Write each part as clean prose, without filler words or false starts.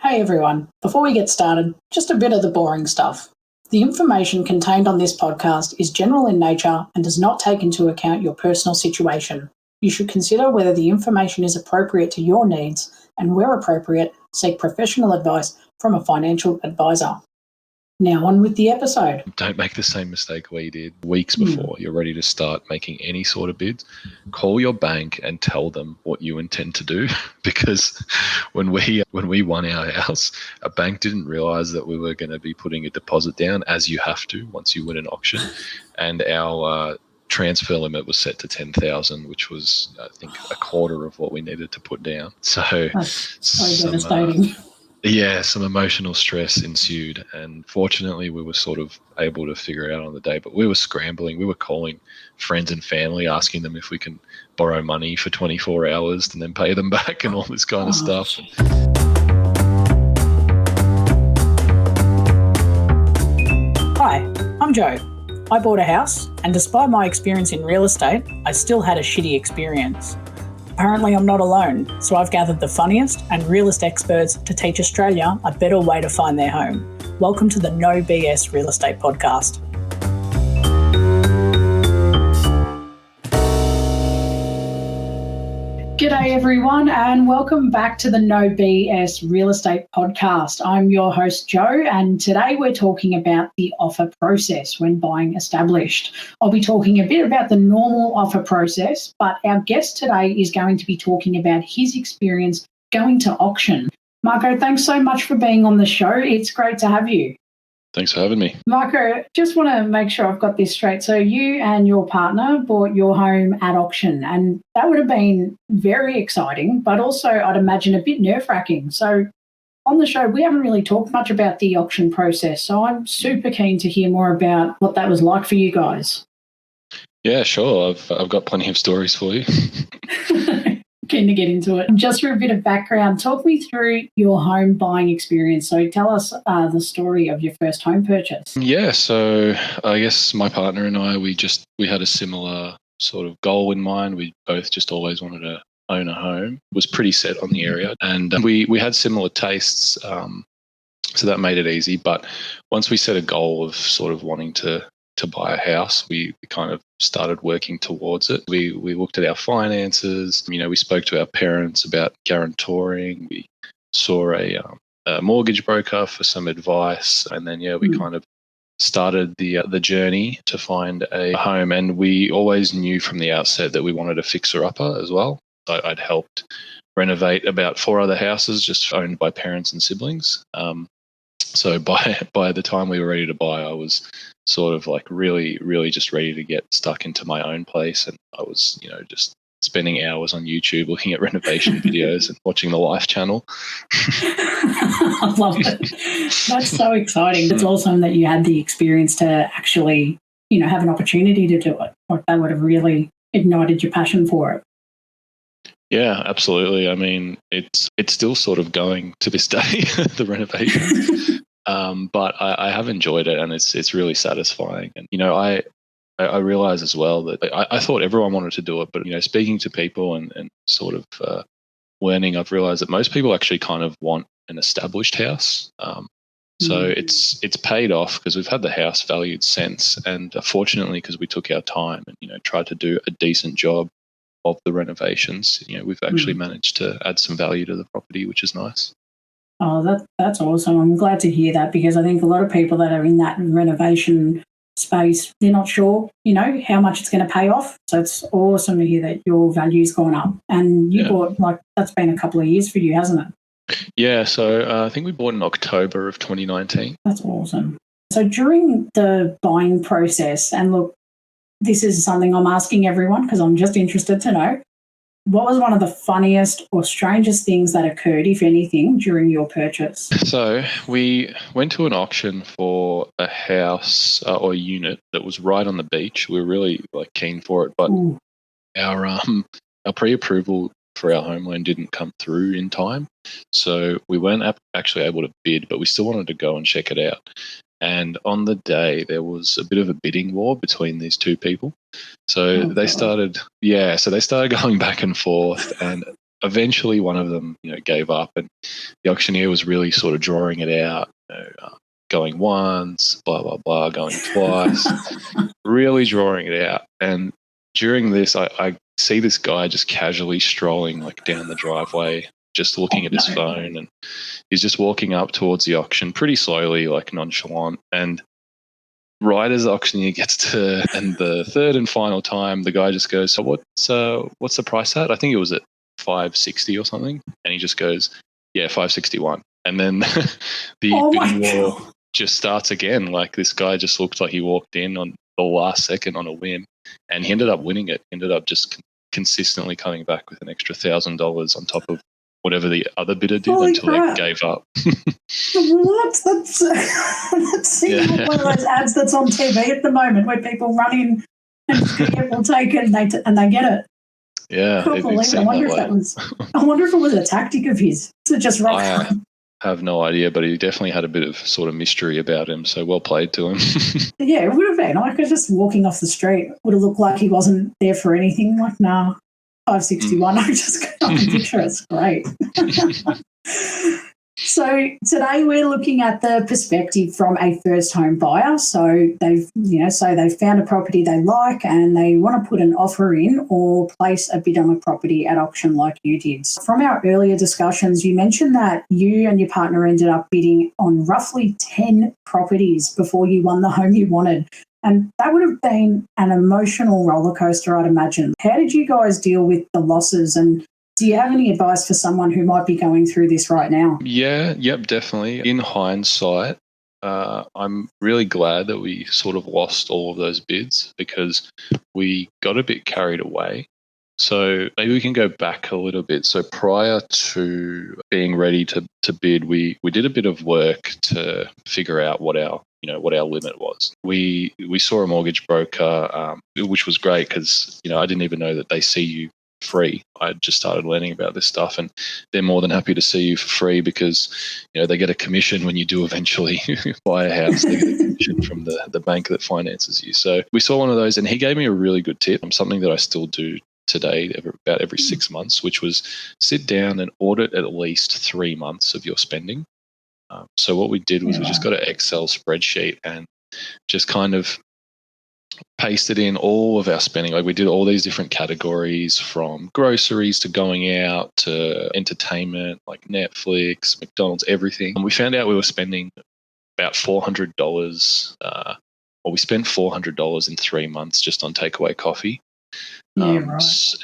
Hey everyone, before we get started, just a bit of the boring stuff. The information contained on this podcast is general in nature and does not take into account your personal situation. You should consider whether the information is appropriate to your needs and, where appropriate, seek professional advice from a financial advisor. Now on with the episode. Don't make the same mistake we did weeks before you're ready to start making any sort of bids. Call your bank and tell them what you intend to do, because when we won our house, a bank didn't realize that we were going to be putting a deposit down, as you have to once you win an auction, and our transfer limit was set to 10,000, which was, I think, a quarter of what we needed to put down. So That's so devastating. Some emotional stress ensued, and fortunately we were sort of able to figure it out on the day, but we were scrambling. We were calling friends and family, asking them if we can borrow money for 24 hours and then pay them back and all this kind of stuff. Hi, I'm Joe. I bought a house, and despite my experience in real estate, I still had a shitty experience. Apparently I'm not alone, so I've gathered the funniest and realest experts to teach Australia a better way to find their home. Welcome to the No BS Real Estate Podcast. G'day everyone, and welcome back to the No BS Real Estate Podcast. I'm your host Joe, and today we're talking about the offer process when buying established. I'll be talking a bit about the normal offer process, but our guest today is going to be talking about his experience going to auction. Marko, thanks so much for being on the show. It's great to have you. Thanks for having me. Marko, just want to make sure I've got this straight. So you and your partner bought your home at auction, and that would have been very exciting, but also I'd imagine a bit nerve-wracking. So on the show, we haven't really talked much about the auction process, so I'm super keen to hear more about what that was like for you guys. Yeah, sure. I've got plenty of stories for you. Keen to get into it. Just for a bit of background, talk me through your home buying experience. So tell us the story of your first home purchase. Yeah, so I guess my partner and I, we had a similar sort of goal in mind. We both just always wanted to own a home. Was pretty set on the area, and we had similar tastes, so that made it easy. But once we set a goal of sort of wanting to buy a house, we kind of started working towards it. We looked at our finances. We spoke to our parents about guarantoring. We saw a mortgage broker for some advice, and then we kind of started the journey to find a home. And we always knew from the outset that we wanted a fixer-upper as well. I'd helped renovate about 4 other houses just owned by parents and siblings. So by the time we were ready to buy, I was sort of like really, really just ready to get stuck into my own place. And I was, just spending hours on YouTube looking at renovation videos and watching the Life channel. I love it. That's so exciting. It's awesome that you had the experience to actually, have an opportunity to do it. Like that would have really ignited your passion for it. Yeah, absolutely. I mean, it's still sort of going to this day, the renovations. But I have enjoyed it, and it's really satisfying. And I realize as well that I thought everyone wanted to do it, but speaking to people and sort of learning, I've realized that most people actually kind of want an established house. So it's paid off because we've had the house valued since, and fortunately, because we took our time and tried to do a decent job of the renovations, we've actually managed to add some value to the property, which is nice. Oh, that's awesome. I'm glad to hear that, because I think a lot of people that are in that renovation space, they're not sure, how much it's going to pay off. So it's awesome to hear that your value's gone up. And you bought, that's been a couple of years for you, hasn't it? Yeah, so I think we bought in October of 2019. That's awesome. So during the buying process, and look, this is something I'm asking everyone because I'm just interested to know, what was one of the funniest or strangest things that occurred, if anything, during your purchase? So we went to an auction for a house or unit that was right on the beach. We were really keen for it, but our pre-approval for our home loan didn't come through in time. So we weren't actually able to bid, but we still wanted to go and check it out. And on the day, there was a bit of a bidding war between these two people. So they started going back and forth. And eventually one of them, gave up, and the auctioneer was really sort of drawing it out, going once, blah, blah, blah, going twice, really drawing it out. And during this, I see this guy just casually strolling like down the driveway, just looking at his phone, and he's just walking up towards the auction pretty slowly, like nonchalant. And right as the auctioneer gets to, and the third and final time, the guy just goes, "So what's the price at?" I think it was at $560 or something, and he just goes, "Yeah, $561." And then the bidding war just starts again. Like, this guy just looked like he walked in on the last second on a whim, and he ended up winning it. Ended up just consistently coming back with an extra $1,000 on top of whatever the other bidder did until they gave up. What? That's one of those ads that's on TV at the moment where people run in and get will take it and they get it. Yeah, I wonder if it was a tactic of his to just rock up. I have no idea, but he definitely had a bit of sort of mystery about him, so well played to him. Yeah, it would have been. Like, just walking off the street would have looked like he wasn't there for anything. Like, nah, 561. I just can't picture it. It's great. So today we're looking at the perspective from a first home buyer. So they've found a property they like and they want to put an offer in or place a bid on a property at auction like you did. From our earlier discussions, you mentioned that you and your partner ended up bidding on roughly 10 properties before you won the home you wanted. And that would have been an emotional roller coaster, I'd imagine. How did you guys deal with the losses, and do you have any advice for someone who might be going through this right now? Yep, definitely. In hindsight, I'm really glad that we sort of lost all of those bids because we got a bit carried away. So maybe we can go back a little bit. So prior to being ready to bid, we did a bit of work to figure out what our limit was. We saw a mortgage broker, which was great because I didn't even know that they see you free. I just started learning about this stuff, and they're more than happy to see you for free because they get a commission when you do eventually buy a house. They get a commission from the bank that finances you. So we saw one of those, and he gave me a really good tip, something that I still do today about every 6 months, which was sit down and audit at least 3 months of your spending. So what we did was we just got an Excel spreadsheet and just kind of pasted in all of our spending. Like, we did all these different categories, from groceries to going out to entertainment, like Netflix, McDonald's, everything. And we found out we were spending about $400, or we spent $400 in 3 months just on takeaway coffee. And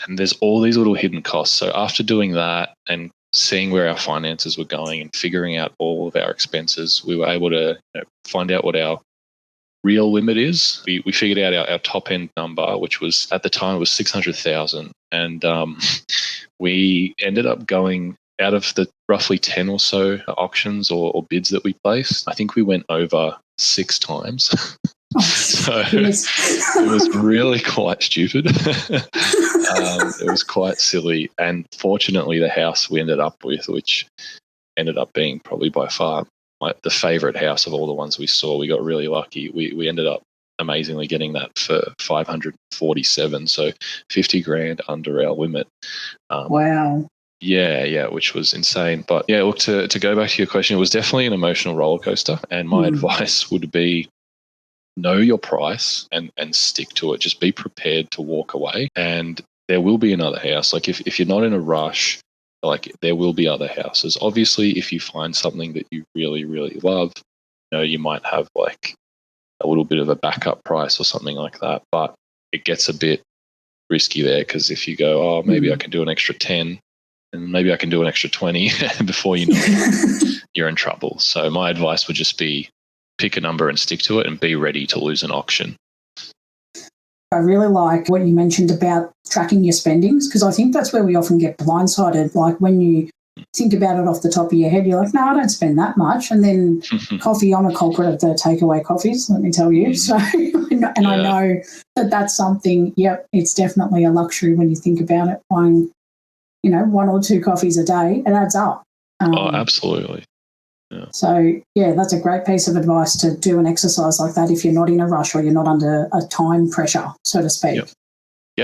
there's all these little hidden costs. So after doing that and seeing where our finances were going and figuring out all of our expenses, we were able to find out what our real limit is. We figured out our top end number, which was at the time was 600,000, and we ended up going out of the roughly 10 or so auctions or bids that we placed. I think we went over 6 times. So it was really quite stupid. It was quite silly, and fortunately the house we ended up with, which ended up being probably by far the favorite house of all the ones we saw, we got really lucky. We ended up amazingly getting that for 547, so 50 grand under our limit. Wow. Yeah, which was insane. But yeah, look, to go back to your question, it was definitely an emotional roller coaster, and my advice would be know your price and stick to it. Just be prepared to walk away, and there will be another house. Like, if you're not in a rush, like, there will be other houses. Obviously, if you find something that you really, really love, you might have like a little bit of a backup price or something like that. But it gets a bit risky there, because if you go, oh, maybe I can do an extra 10 and maybe I can do an extra 20, before you know it, you're in trouble. So my advice would just be pick a number and stick to it, and be ready to lose an auction. I really like what you mentioned about tracking your spendings, because I think that's where we often get blindsided. Like, when you think about it off the top of your head, you're like, no, I don't spend that much. And then coffee, I'm a culprit of the takeaway coffees, let me tell you. So, and I know that that's something, it's definitely a luxury when you think about it. Buying, 1 or 2 coffees a day, it adds up. Absolutely. Yeah. So, that's a great piece of advice, to do an exercise like that if you're not in a rush or you're not under a time pressure, so to speak.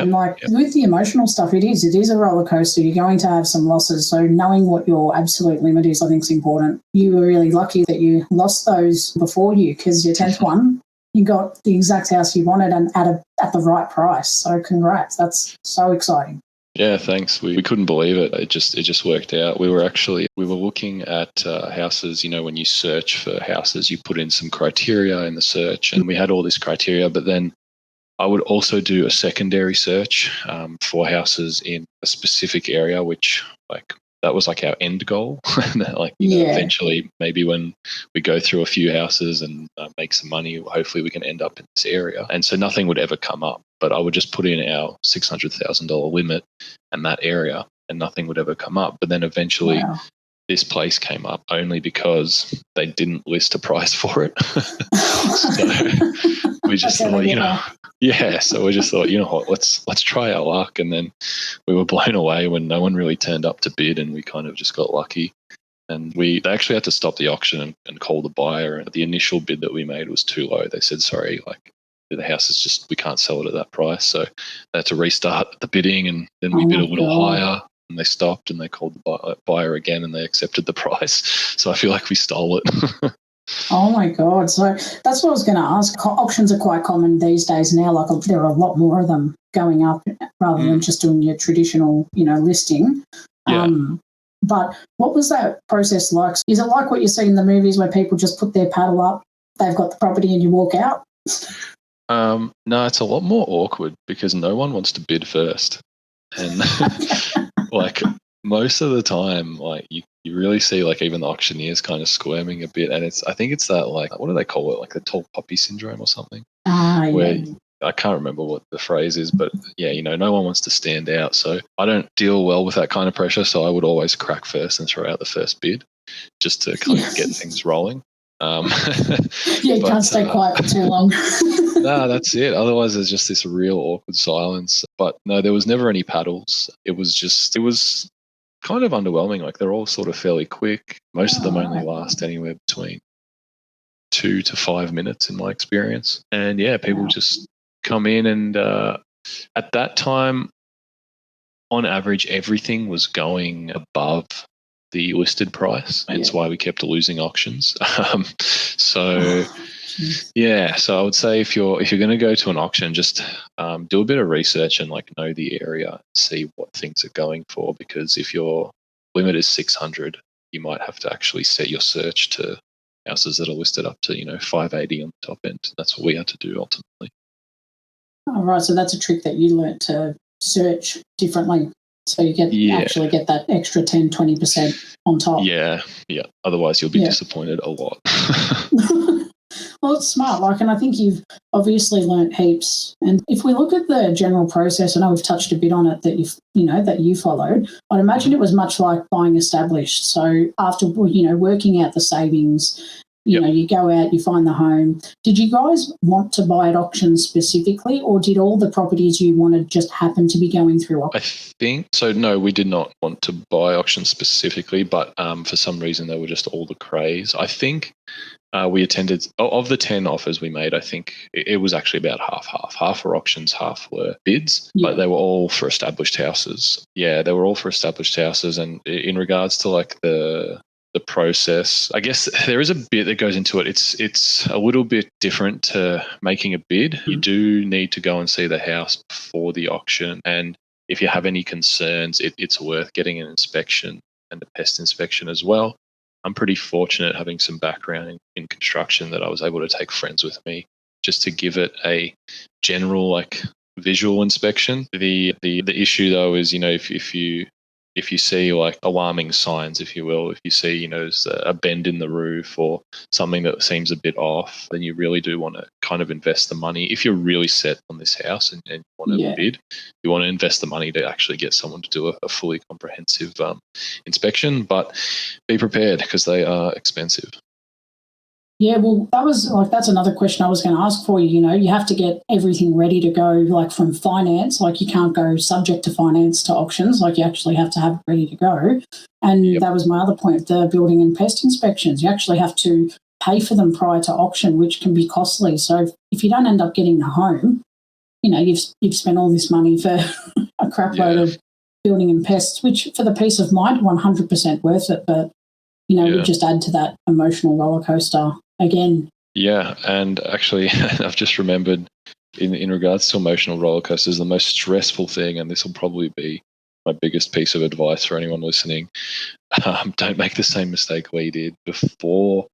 And with the emotional stuff, it is a roller coaster. You're going to have some losses. So knowing what your absolute limit is, I think is important. You were really lucky that you lost those before you, because your 10th one, you got the exact house you wanted and at the right price. So congrats. That's so exciting. Yeah, thanks. We couldn't believe it. It just worked out. We were looking at houses. When you search for houses, you put in some criteria in the search, and we had all this criteria. But then I would also do a secondary search for houses in a specific area, which that was our end goal. Eventually, maybe when we go through a few houses and make some money, hopefully we can end up in this area. And so nothing would ever come up, but I would just put in our $600,000 limit and that area, and nothing would ever come up. But then eventually this place came up only because they didn't list a price for it. So we just thought, so we just thought, what, let's try our luck. And then we were blown away when no one really turned up to bid, and we kind of just got lucky. And they actually had to stop the auction and call the buyer. And the initial bid that we made was too low. They said, sorry, the house is just, we can't sell it at that price. So they had to restart the bidding, and then we bid a little higher. And they stopped and they called the buyer again, and they accepted the price. So I feel like we stole it. Oh, my God. So that's what I was going to ask. Auctions are quite common these days now. There are a lot more of them going up rather than just doing your traditional, listing. Yeah. But what was that process like? Is it like what you see in the movies where people just put their paddle up, they've got the property and you walk out? No, it's a lot more awkward because no one wants to bid first. And most of the time, you really see even the auctioneers kind of squirming a bit, and I think it's that what do they call it, the tall poppy syndrome or something? Where I can't remember what the phrase is, but no one wants to stand out. So I don't deal well with that kind of pressure. So I would always crack first and throw out the first bid, just to kind of get things rolling. You can't stay quiet for too long. No, that's it. Otherwise, there's just this real awkward silence. But no, there was never any paddles. It was kind of underwhelming. They're all sort of fairly quick. Most of them only last anywhere between 2 to 5 minutes in my experience. And people just come in, and at that time, on average, everything was going above the listed price. Hence why we kept losing auctions. So I would say if you're going to go to an auction, just do a bit of research and know the area, see what things are going for. Because if your limit is 600, you might have to actually set your search to houses that are listed up to 580 on the top end. That's what we had to do ultimately. Oh, right. So that's a trick that you learnt, to search differently. So you actually get that extra 10, 20% on top. Yeah. Otherwise, you'll be disappointed a lot. Well, it's smart. And I think you've obviously learnt heaps. And if we look at the general process, I know we've touched a bit on it that that you followed. I'd imagine it was much like buying established. So after working out the savings, you go out, you find the home. Did you guys want to buy at auction specifically, or did all the properties you wanted just happen to be going through auction? I think so. No, we did not want to buy auction specifically, but for some reason they were just all the craze. I think we attended, of the 10 offers we made, I think it was actually about half. Half were auctions, half were bids, but they were all for established houses. Yeah, they were all for established houses. And in regards to the process, I guess there is a bit that goes into it. It's a little bit different to making a bid. You do need to go and see the house before the auction, and if you have any concerns, it's worth getting an inspection and a pest inspection as well. I'm pretty fortunate having some background in construction that I was able to take friends with me just to give it a general visual inspection. The issue though is if you see alarming signs, if you will, if you see, there's a bend in the roof or something that seems a bit off, then you really do want to kind of invest the money. If you're really set on this house and you want to bid, you want to invest the money to actually get someone to do a fully comprehensive inspection, but be prepared because they are expensive. Yeah, well, that's another question I was going to ask for you. You have to get everything ready to go, from finance. You can't go subject to finance to auctions. You actually have to have it ready to go. And that was my other point, the building and pest inspections. You actually have to pay for them prior to auction, which can be costly. So if you don't end up getting the home, you've spent all this money for a crap load of building and pests, which for the peace of mind, 100% worth it. But, we just add to that emotional roller coaster again. Yeah, and actually, I've just remembered in regards to emotional roller coasters, the most stressful thing, and this will probably be my biggest piece of advice for anyone listening, don't make the same mistake we did before.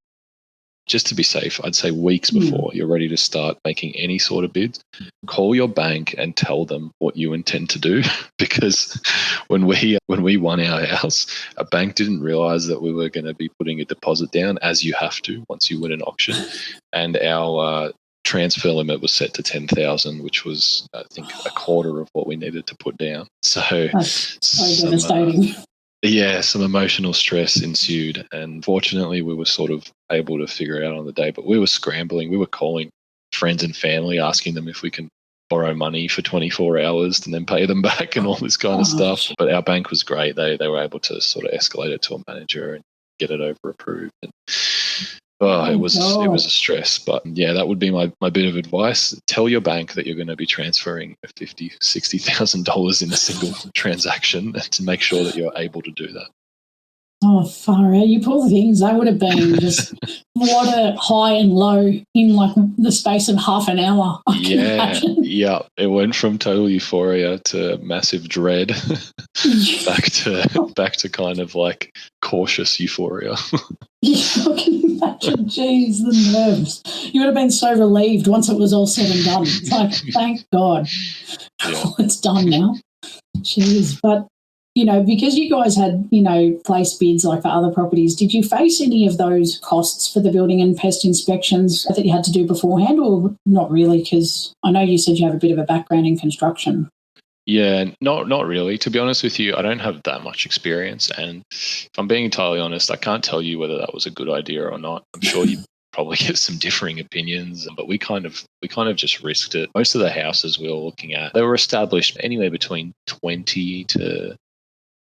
Just to be safe, I'd say weeks before you're ready to start making any sort of bids, call your bank and tell them what you intend to do. Because when we won our house, a bank didn't realize that we were going to be putting a deposit down, as you have to once you win an auction, and our transfer limit was set to 10,000, which was I think a quarter of what we needed to put down. So that's so devastating. Some emotional stress ensued, and fortunately we were sort of able to figure it out on the day, but we were scrambling. We were calling friends and family, asking them if we can borrow money for 24 hours and then pay them back and all this kind of stuff. But our bank was great. They were able to sort of escalate it to a manager and get it over approved. And it was a stress. But that would be my bit of advice. Tell your bank that you're going to be transferring $50,000, $60,000 in a single transaction to make sure that you're able to do that. Oh, far out. You poor things. They would have been just what a high and low in like the space of half an hour. Yeah. It went from total euphoria to massive dread back to kind of like cautious euphoria. I can imagine. Jeez, the nerves. You would have been so relieved once it was all said and done. It's like, thank God. It's done now. Jeez. But because you guys had, placed bids like for other properties, did you face any of those costs for the building and pest inspections that you had to do beforehand, or not really? Because I know you said you have a bit of a background in construction. Yeah, not really. To be honest with you, I don't have that much experience. And if I'm being entirely honest, I can't tell you whether that was a good idea or not. I'm sure you probably get some differing opinions, but we kind of just risked it. Most of the houses we were looking at, they were established anywhere between 20 to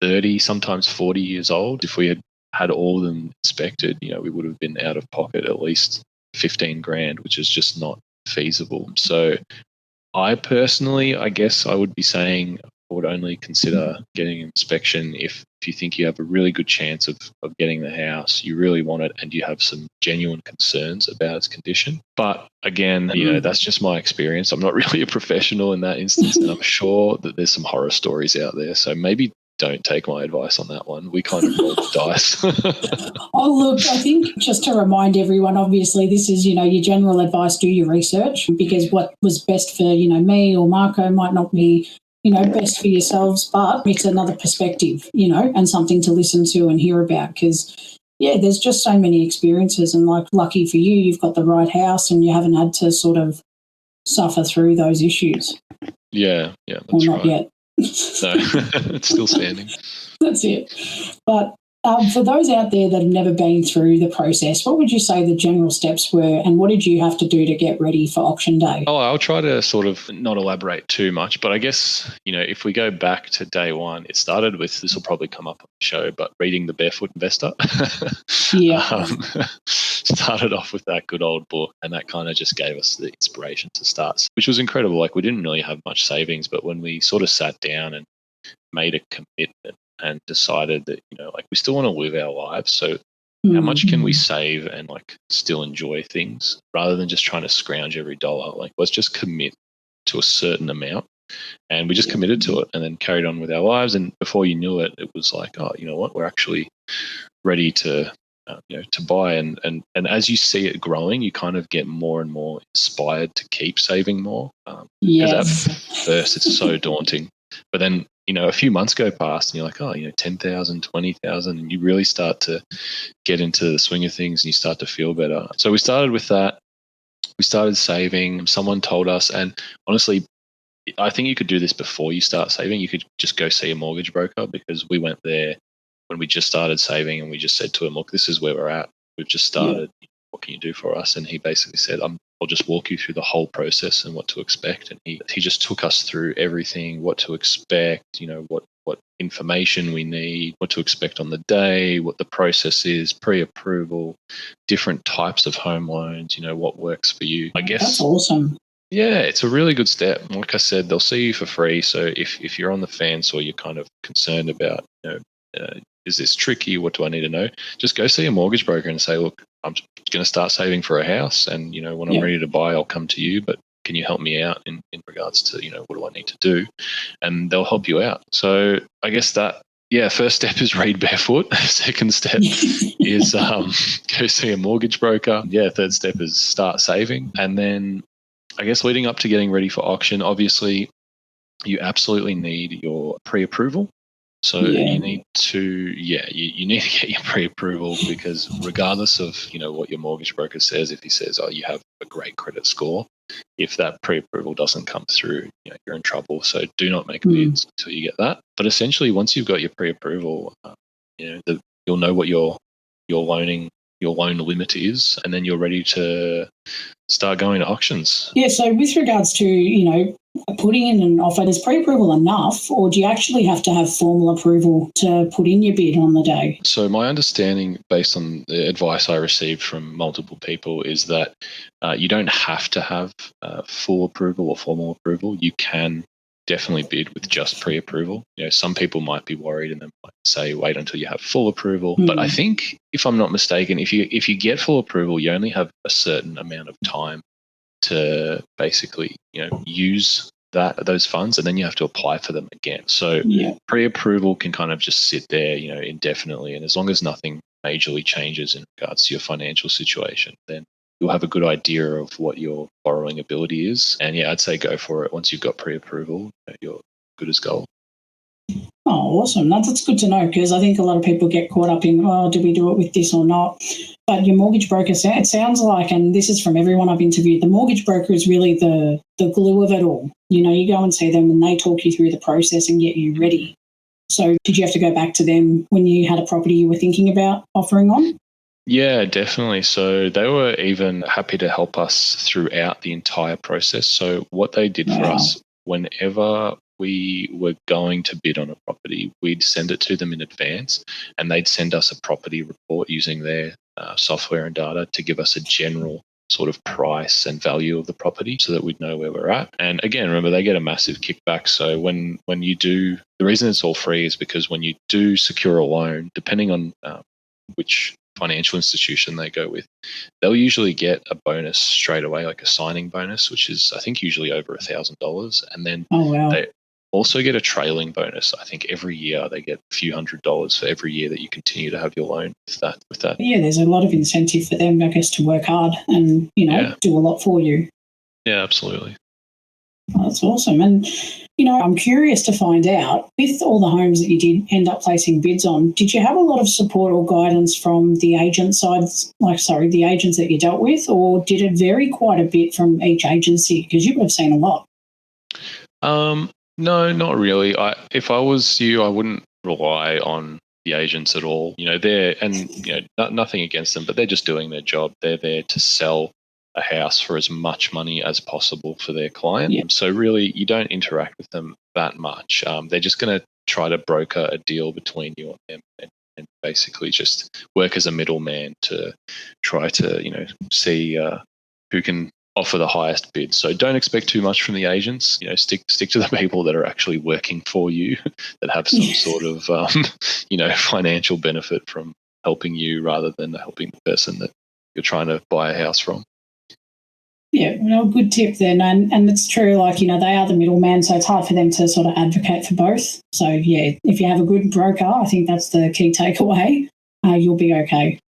30, sometimes 40 years old. If we had all of them inspected, we would have been out of pocket at least 15 grand, which is just not feasible. So I personally, I guess I would be saying I would only consider getting an inspection if you think you have a really good chance of getting the house, you really want it, and you have some genuine concerns about its condition. But again, that's just my experience. I'm not really a professional in that instance, and I'm sure that there's some horror stories out there. So maybe don't take my advice on that one. We kind of rolled the dice. Oh, look, I think just to remind everyone, obviously this is, your general advice, do your research, because what was best for, me or Marko might not be, best for yourselves, but it's another perspective, and something to listen to and hear about, because, there's just so many experiences, and like lucky for you, you've got the right house and you haven't had to sort of suffer through those issues. Yeah, that's or not yet. No, it's still standing. That's it. But for those out there that have never been through the process, what would you say the general steps were, and what did you have to do to get ready for auction day? Oh, I'll try to sort of not elaborate too much, but I guess, if we go back to day one, it started with, this will probably come up on the show, but reading The Barefoot Investor. Yeah. Started off with that good old book, and that kind of just gave us the inspiration to start, which was incredible. Like, we didn't really have much savings, but when we sort of sat down and made a commitment and decided that, we still want to live our lives. So how much can we save and still enjoy things, rather than just trying to scrounge every dollar? Let's just commit to a certain amount. And we just committed to it and then carried on with our lives. And before you knew it, it was like, oh, you know what? We're actually ready to buy. And as you see it growing, you kind of get more and more inspired to keep saving more. Because at first it's so daunting. But then, a few months go past and you're like, oh, 10,000, 20,000, and you really start to get into the swing of things and you start to feel better. So we started with that. We started saving. Someone told us, and honestly, I think you could do this before you start saving. You could just go see a mortgage broker, because we went there when we just started saving and we just said to him, look, this is where we're at. We've just started. Yeah. What can you do for us? And he basically said, I'll just walk you through the whole process and what to expect. And he just took us through everything, what to expect, what information we need, what to expect on the day, what the process is, pre-approval, different types of home loans, what works for you. I guess that's awesome. Yeah, it's a really good step. Like I said, they'll see you for free. So if you're on the fence or you're kind of concerned about, is this tricky? What do I need to know? Just go see a mortgage broker and say, look, I'm going to start saving for a house, and when I'm ready to buy, I'll come to you. But can you help me out in regards to what do I need to do? And they'll help you out. So I guess that. Yeah, first step is read barefoot. Second step is go see a mortgage broker. Yeah, third step is start saving. And then I guess leading up to getting ready for auction, obviously you absolutely need your pre-approval. So you need to, you need to get your pre-approval, because regardless of, what your mortgage broker says, if he says, oh, you have a great credit score, if that pre-approval doesn't come through, you're in trouble. So do not make bids until you get that. But essentially, once you've got your pre-approval, you'll know what your loan limit is, and then you're ready to start going to auctions. Yeah, so with regards to, putting in an offer, is pre-approval enough, or do you actually have to have formal approval to put in your bid on the day? So my understanding, based on the advice I received from multiple people, is that you don't have to have full approval or formal approval. You can definitely bid with just pre-approval. Some people might be worried and they might say, wait until you have full approval. But I think, if I'm not mistaken, if you get full approval, you only have a certain amount of time to basically, use those funds, and then you have to apply for them again. So pre-approval can kind of just sit there, indefinitely. And as long as nothing majorly changes in regards to your financial situation, then you'll have a good idea of what your borrowing ability is. And I'd say go for it. Once you've got pre-approval, you're good as gold. Oh, awesome. That's good to know, because I think a lot of people get caught up in, do we do it with this or not? But your mortgage broker, it sounds like, and this is from everyone I've interviewed, the mortgage broker is really the glue of it all. You go and see them and they talk you through the process and get you ready. So did you have to go back to them when you had a property you were thinking about offering on? Yeah, definitely. So they were even happy to help us throughout the entire process. So what they did for us, whenever we were going to bid on a property, we'd send it to them in advance, and they'd send us a property report using their software and data to give us a general sort of price and value of the property, so that we'd know where we're at. And again, remember, they get a massive kickback. So when you do, the reason it's all free is because when you do secure a loan, depending on which financial institution they go with, they'll usually get a bonus straight away, like a signing bonus, which is, I think, usually over $1,000. And then they also get a trailing bonus. I think every year they get a few $100s for every year that you continue to have your loan with that. Yeah, there's a lot of incentive for them, I guess, to work hard and, do a lot for you. Yeah, absolutely. Oh, that's awesome. And, I'm curious to find out, with all the homes that you did end up placing bids on, did you have a lot of support or guidance from the agent sides, the agents that you dealt with, or did it vary quite a bit from each agency? Because you would have seen a lot. No, not really. If I was you, I wouldn't rely on the agents at all. Nothing against them, but they're just doing their job. They're there to sell a house for as much money as possible for their client. Yeah. So really, you don't interact with them that much. They're just going to try to broker a deal between you and them, and basically just work as a middleman to try to, see who can offer the highest bid. So don't expect too much from the agents. Stick to the people that are actually working for you, that have some sort of financial benefit from helping you, rather than helping the person that you're trying to buy a house from. Yeah, good tip then. And it's true, they are the middleman, so it's hard for them to sort of advocate for both. So, if you have a good broker, I think that's the key takeaway. You'll be okay.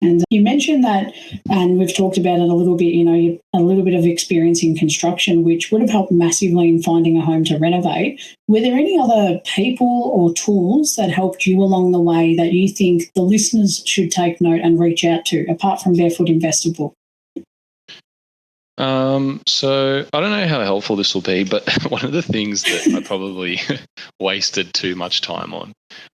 And you mentioned that, and we've talked about it a little bit, a little bit of experience in construction, which would have helped massively in finding a home to renovate. Were there any other people or tools that helped you along the way that you think the listeners should take note and reach out to, apart from Barefoot Investor Book? So I don't know how helpful this will be, but one of the things that I probably wasted too much time on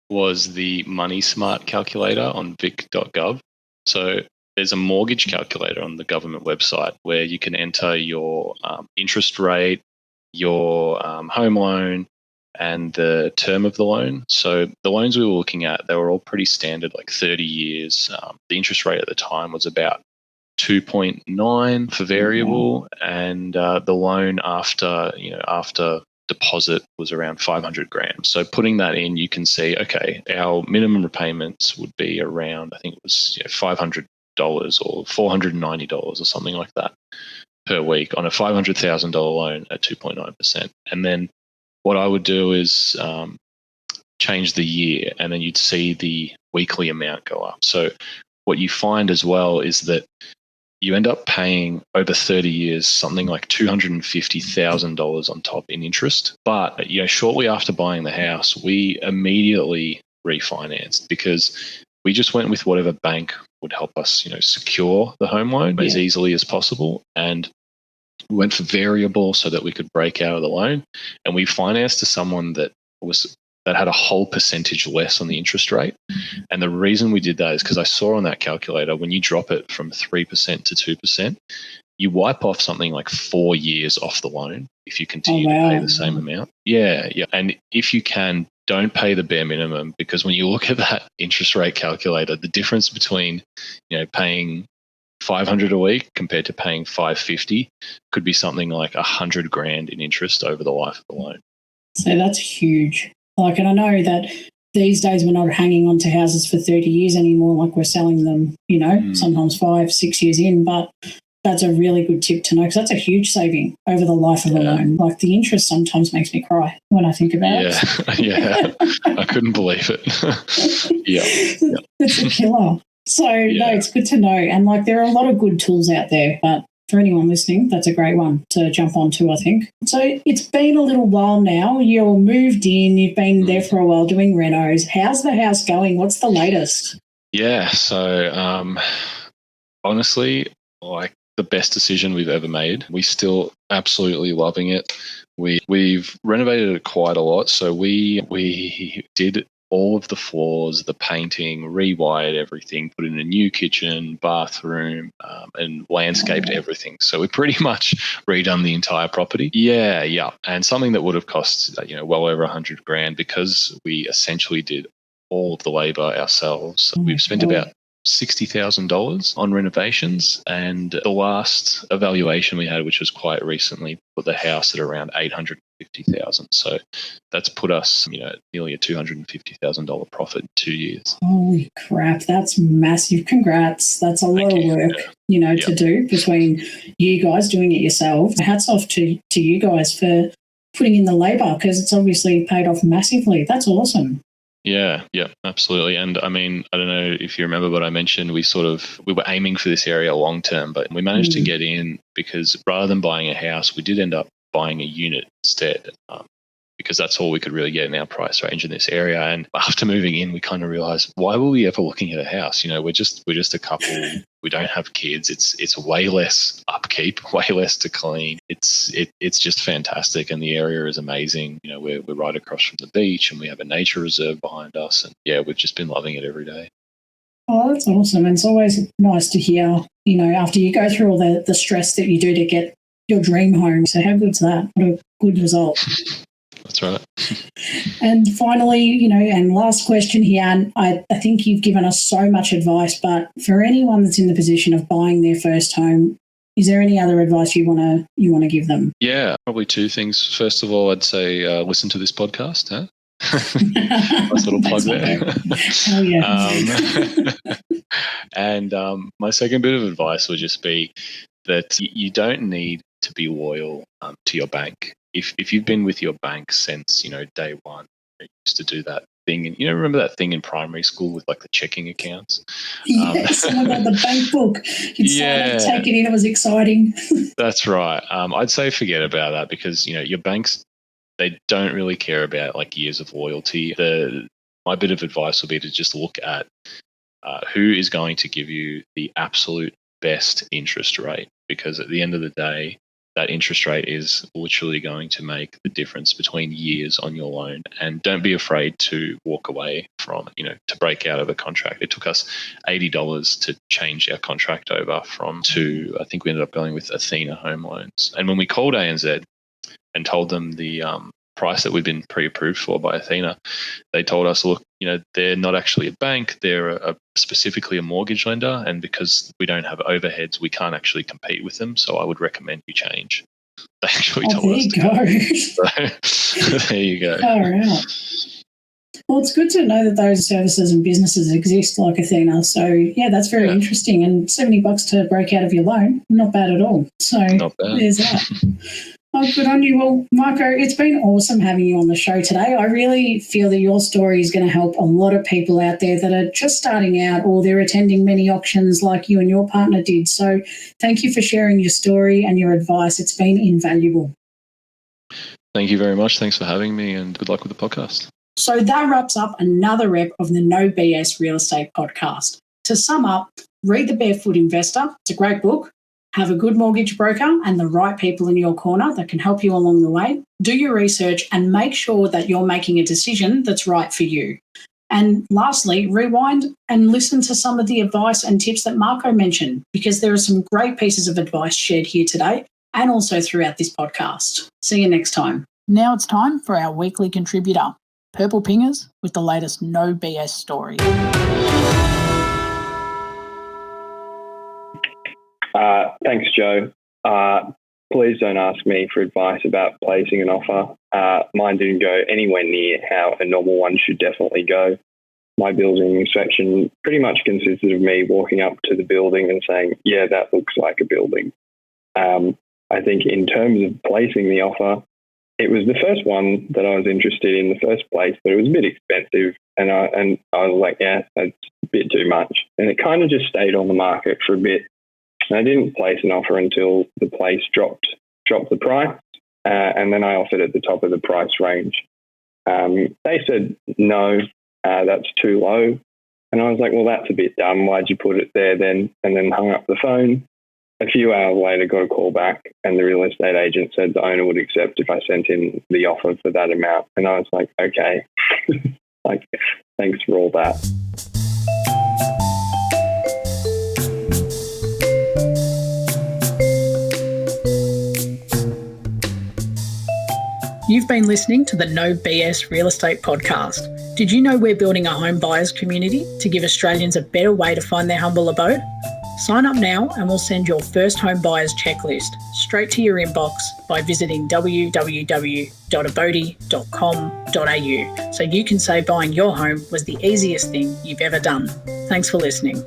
was the Money Smart calculator on vic.gov. So there's a mortgage calculator on the government website where you can enter your interest rate, your home loan, and the term of the loan. So the loans we were looking at, they were all pretty standard, like 30 years. The interest rate at the time was about 2.9 for variable, and the loan after deposit was around 500 grand. So putting that in, you can see, okay, our minimum repayments would be around, I think it was $500 or $490 or something like that per week on a $500,000 loan at 2.9%. And then what I would do is change the year, and then you'd see the weekly amount go up. So what you find as well is that you end up paying over 30 years something like $250,000 on top in interest. But shortly after buying the house, we immediately refinanced because we just went with whatever bank would help us, secure the home loan as easily as possible. And we went for variable so that we could break out of the loan. And we financed to someone that had a whole percentage less on the interest rate. And the reason we did that is because I saw on that calculator, when you drop it from 3% to 2%, you wipe off something like 4 years off the loan if you continue to pay the same amount. Yeah. And if you can, don't pay the bare minimum, because when you look at that interest rate calculator, the difference between, paying $500 a week compared to paying $550 could be something like $100 grand in interest over the life of the loan. So that's huge. And I know that these days we're not hanging on to houses for 30 years anymore, like we're selling them, sometimes 5-6 years in, but that's a really good tip to know, because that's a huge saving over the life of a loan. Like the interest sometimes makes me cry when I think about it. Yeah, I couldn't believe it. Yeah. It's a killer. So, no, it's good to know. And there are a lot of good tools out there, but for anyone listening, that's a great one to jump onto, I think. So it's been a little while now. You're moved in. You've been there for a while doing renos. How's the house going? What's the latest? Yeah, so honestly, the best decision we've ever made. We still absolutely loving it. We've renovated it quite a lot. So we did all of the floors, the painting, rewired everything, put in a new kitchen, bathroom, and landscaped everything. So we pretty much redone the entire property. Yeah. And something that would have cost, well over 100 grand, because we essentially did all of the labor ourselves. We've spent about $60,000 on renovations, and the last evaluation we had, which was quite recently, put the house at around $850,000. So that's put us, nearly a $250,000 profit in 2 years. Holy crap, that's massive! Congrats, that's a lot of work, to do between you guys doing it yourself. Hats off to you guys for putting in the labour, because it's obviously paid off massively. That's awesome. Yeah, absolutely. And I mean, I don't know if you remember, but I mentioned we were aiming for this area long term, but we managed to get in because rather than buying a house, we did end up buying a unit instead, because that's all we could really get in our price range in this area. And after moving in, we kind of realized, why were we ever looking at a house? We're just a couple. We don't have kids. It's way less upkeep, way less to clean. It's just fantastic, and the area is amazing. We're right across from the beach, and we have a nature reserve behind us, and we've just been loving it every day. Oh, that's awesome. And it's always nice to hear, after you go through all the stress that you do to get your dream home. So how good's that? What a good result. That's right. And finally, and last question here, and I think you've given us so much advice, but for anyone that's in the position of buying their first home, is there any other advice you want to give them? Yeah, probably two things. First of all, I'd say listen to this podcast, huh? Nice little plug there. Oh, yeah. And my second bit of advice would just be that you don't need to be loyal to your bank. If you've been with your bank since, day one, you used to do that thing. And, remember that thing in primary school with the checking accounts? Yes, the bank book. You'd sign up, take it in. It was exciting. That's right. I'd say forget about that, because, your banks, they don't really care about years of loyalty. My bit of advice would be to just look at who is going to give you the absolute best interest rate, because at the end of the day, that interest rate is literally going to make the difference between years on your loan. And don't be afraid to walk away from, to break out of a contract. It took us $80 to change our contract over I think we ended up going with Athena Home Loans. And when we called ANZ and told them the price that we've been pre-approved for by Athena. They told us, look, they're not actually a bank, they're specifically a mortgage lender, and because we don't have overheads, we can't actually compete with them, so I would recommend you change. They actually told us to go. So, there you go. All right. Well, it's good to know that those services and businesses exist like Athena. So, yeah, that's very interesting. And $70 to break out of your loan, not bad at all. So, not bad. There's that. Oh, good on you. Well, Marko, it's been awesome having you on the show today. I really feel that your story is going to help a lot of people out there that are just starting out or they're attending many auctions like you and your partner did. So thank you for sharing your story and your advice. It's been invaluable. Thank you very much. Thanks for having me, and good luck with the podcast. So that wraps up another rep of the No BS Real Estate Podcast. To sum up, read The Barefoot Investor. It's a great book. Have a good mortgage broker and the right people in your corner that can help you along the way. Do your research and make sure that you're making a decision that's right for you. And lastly, rewind and listen to some of the advice and tips that Marko mentioned, because there are some great pieces of advice shared here today and also throughout this podcast. See you next time. Now it's time for our weekly contributor, Purple Pingers, with the latest No BS story. Thanks, Joe. Please don't ask me for advice about placing an offer. Mine didn't go anywhere near how a normal one should definitely go. My building inspection pretty much consisted of me walking up to the building and saying, yeah, that looks like a building. I think in terms of placing the offer, it was the first one that I was interested in the first place, but it was a bit expensive. And I was like, yeah, that's a bit too much. And it kind of just stayed on the market for a bit. And I didn't place an offer until the place dropped the price, and then I offered at the top of the price range. They said, no, that's too low. And I was like, well, that's a bit dumb. Why'd you put it there then? And then hung up the phone. A few hours later, got a call back, and the real estate agent said the owner would accept if I sent in the offer for that amount. And I was like, okay, like, thanks for all that. You've been listening to the No BS Real Estate Podcast. Did you know we're building a home buyers community to give Australians a better way to find their humble abode? Sign up now and we'll send your first home buyers checklist straight to your inbox by visiting www.abodi.com.au so you can say buying your home was the easiest thing you've ever done. Thanks for listening.